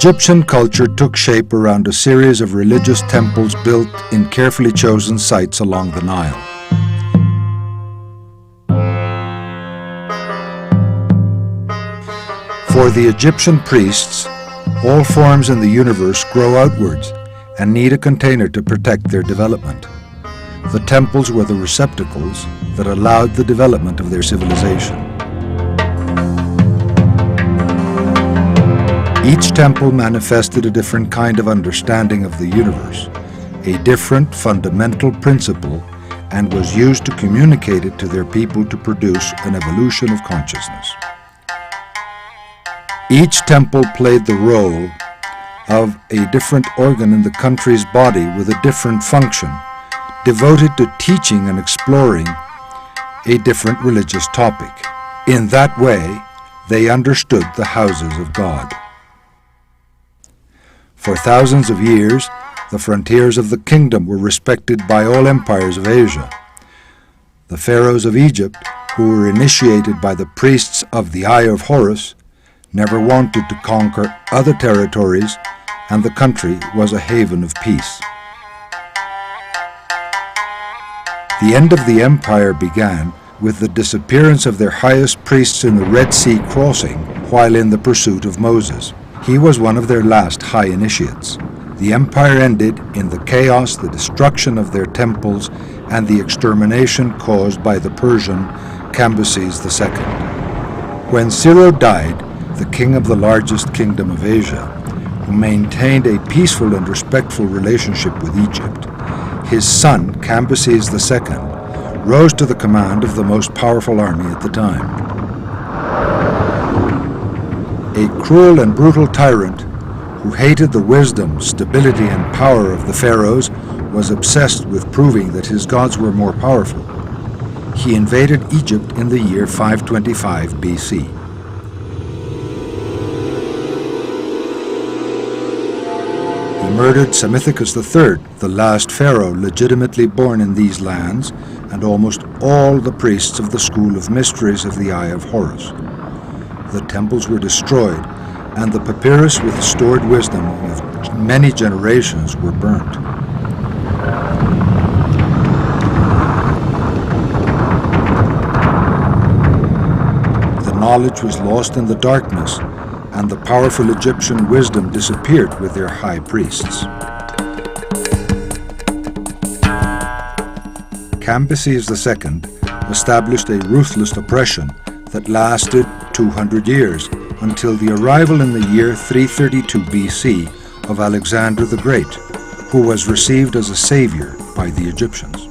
Egyptian culture took shape around a series of religious temples built in carefully chosen sites along the Nile. For the Egyptian priests, all forms in the universe grow outwards and need a container to protect their development. The temples were the receptacles that allowed the development of their civilization. Each temple manifested a different kind of understanding of the universe, a different fundamental principle, and was used to communicate it to their people to produce an evolution of consciousness. Each temple played the role of a different organ in the country's body with a different function, devoted to teaching and exploring a different religious topic. In that way, they understood the houses of God. For thousands of years, the frontiers of the kingdom were respected by all empires of Asia. The pharaohs of Egypt, who were initiated by the priests of the Eye of Horus, never wanted to conquer other territories, and the country was a haven of peace. The end of the empire began with the disappearance of their highest priests in the Red Sea crossing while in the pursuit of Moses. He was one of their last high initiates. The empire ended in the chaos, the destruction of their temples, and the extermination caused by the Persian Cambyses II. When Ciro died, the king of the largest kingdom of Asia, who maintained a peaceful and respectful relationship with Egypt, his son, Cambyses II, rose to the command of the most powerful army at the time. A cruel and brutal tyrant who hated the wisdom, stability, and power of the pharaohs was obsessed with proving that his gods were more powerful. He invaded Egypt in the year 525 BC. He murdered Psammethicus III, the last pharaoh legitimately born in these lands, and almost all the priests of the school of mysteries of the Eye of Horus. The temples were destroyed, and the papyrus with stored wisdom of many generations were burnt. The knowledge was lost in the darkness, and the powerful Egyptian wisdom disappeared with their high priests. Cambyses II established a ruthless oppression that lasted 200 years, until the arrival in the year 332 BC of Alexander the Great, who was received as a savior by the Egyptians.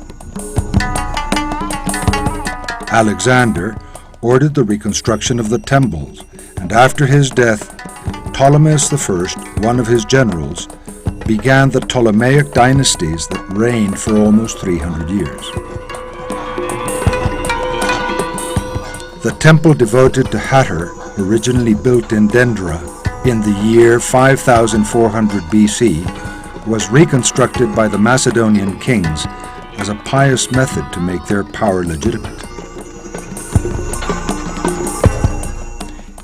Alexander ordered the reconstruction of the temples, and after his death, Ptolemus I, one of his generals, began the Ptolemaic dynasties that reigned for almost 300 years. The temple devoted to Hathor, originally built in Dendera in the year 5400 BC, was reconstructed by the Macedonian kings as a pious method to make their power legitimate.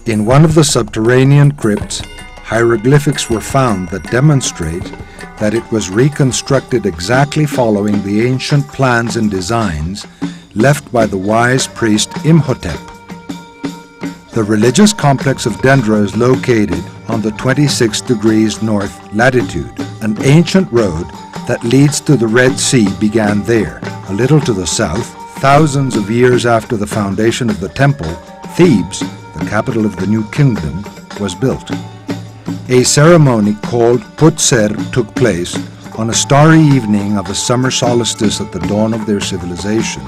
In one of the subterranean crypts, hieroglyphics were found that demonstrate that it was reconstructed exactly following the ancient plans and designs left by the wise priest Imhotep. The religious complex of Dendera is located on the 26 degrees north latitude. An ancient road that leads to the Red Sea began there. A little to the south, thousands of years after the foundation of the temple, Thebes, the capital of the new kingdom, was built. A ceremony called Put-Ser took place on a starry evening of a summer solstice at the dawn of their civilization,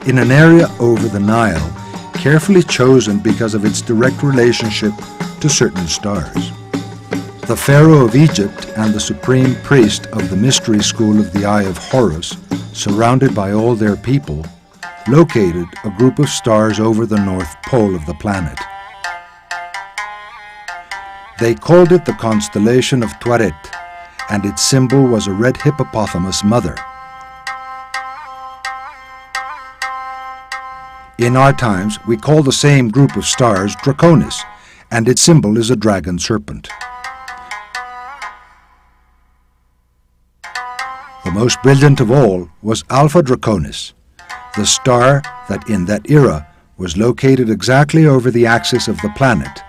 in an area over the Nile, carefully chosen because of its direct relationship to certain stars. The Pharaoh of Egypt and the supreme priest of the mystery school of the Eye of Horus, surrounded by all their people, located a group of stars over the north pole of the planet. They called it the constellation of Tuaret, and its symbol was a red hippopotamus mother. In our times, we call the same group of stars Draconis, and its symbol is a dragon serpent. most brilliant of all was Alpha Draconis, the star that in that era was located exactly over the axis of the planet,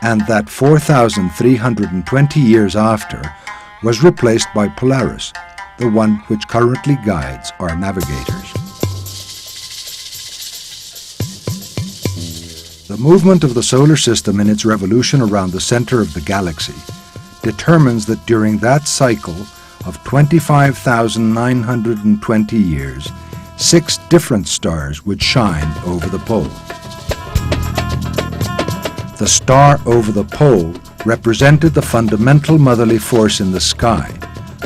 and that 4,320 years after was replaced by Polaris, the one which currently guides our navigators. The movement of the solar system in its revolution around the center of the galaxy determines that during that cycle of 25,920 years, 6 different stars would shine over the pole. The star over the pole represented the fundamental motherly force in the sky,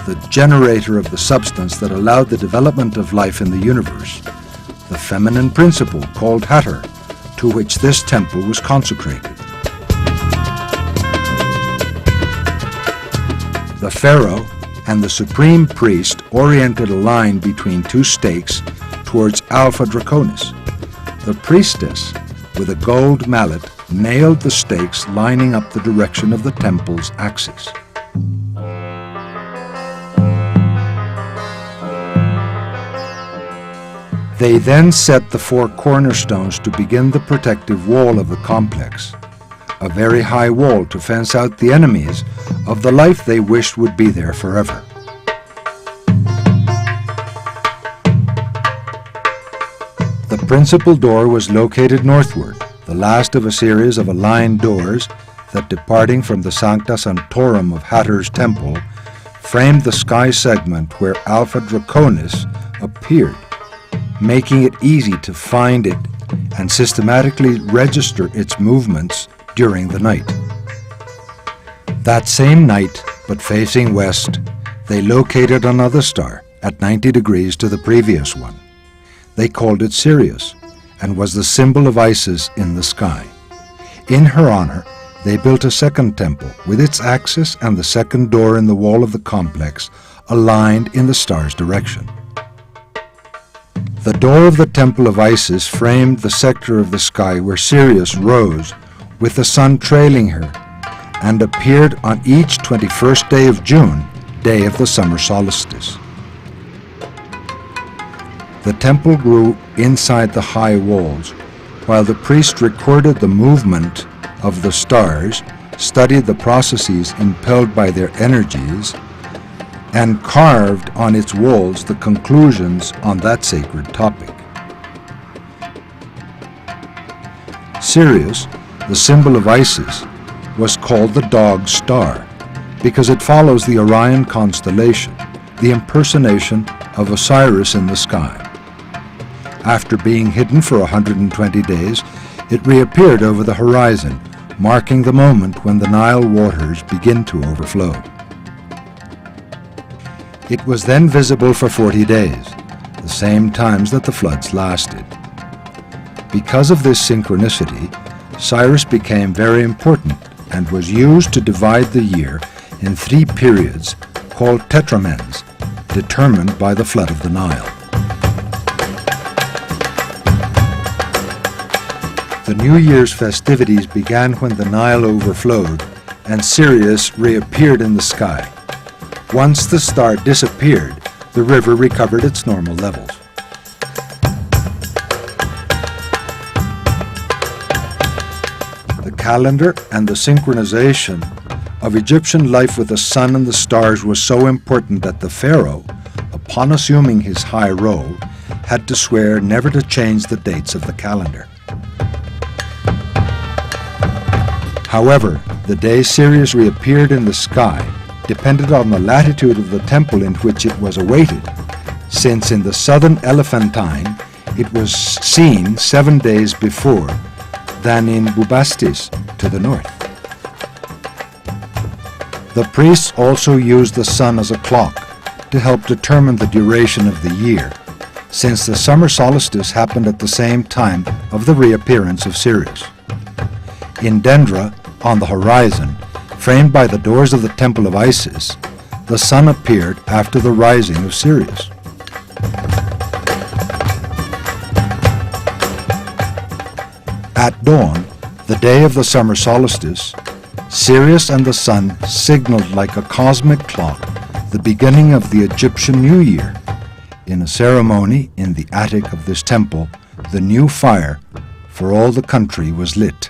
the generator of the substance that allowed the development of life in the universe, the feminine principle called Hathor, to which this temple was consecrated. The pharaoh and the supreme priest oriented a line between 2 stakes towards Alpha Draconis. The priestess, with a gold mallet, nailed the stakes lining up the direction of the temple's axis. They then set the 4 cornerstones to begin the protective wall of the complex, a very high wall to fence out the enemies of the life they wished would be there forever. The principal door was located northward, the last of a series of aligned doors that, departing from the Sancta Sanctorum of Hathor's temple, framed the sky segment where Alpha Draconis appeared, making it easy to find it and systematically register its movements during the night. That same night, but facing west, they located another star at 90 degrees to the previous one. They called it Sirius, and was the symbol of Isis in the sky. In her honor, they built a second temple with its axis and the second door in the wall of the complex aligned in the star's direction. The door of the temple of Isis framed the sector of the sky where Sirius rose, with the sun trailing her, and appeared on each 21st day of June, day of the summer solstice. The temple grew inside the high walls, while the priest recorded the movement of the stars, studied the processes impelled by their energies, and carved on its walls the conclusions on that sacred topic. Sirius, the symbol of Isis, was called the dog star because it follows the Orion constellation, the impersonation of Osiris in the sky. After being hidden for 120 days, it reappeared over the horizon, marking the moment when the Nile waters begin to overflow. It was then visible for 40 days, the same times that the floods lasted. Because of this synchronicity, Cyrus became very important and was used to divide the year in 3 periods called tetramens, determined by the flood of the Nile. The New Year's festivities began when the Nile overflowed and Sirius reappeared in the sky. Once the star disappeared, the river recovered its normal levels. The calendar and the synchronization of Egyptian life with the sun and the stars was so important that the pharaoh, upon assuming his high role, had to swear never to change the dates of the calendar. However, the day Sirius reappeared in the sky depended on the latitude of the temple in which it was awaited, since in the southern Elephantine it was seen 7 days before than in Bubastis to the north. The priests also used the sun as a clock to help determine the duration of the year, since the summer solstice happened at the same time of the reappearance of Sirius. In Dendera, on the horizon, framed by the doors of the temple of Isis, the sun appeared after the rising of Sirius. At dawn, the day of the summer solstice, Sirius and the sun signaled like a cosmic clock the beginning of the Egyptian New Year. In a ceremony in the attic of this temple, the new fire for all the country was lit.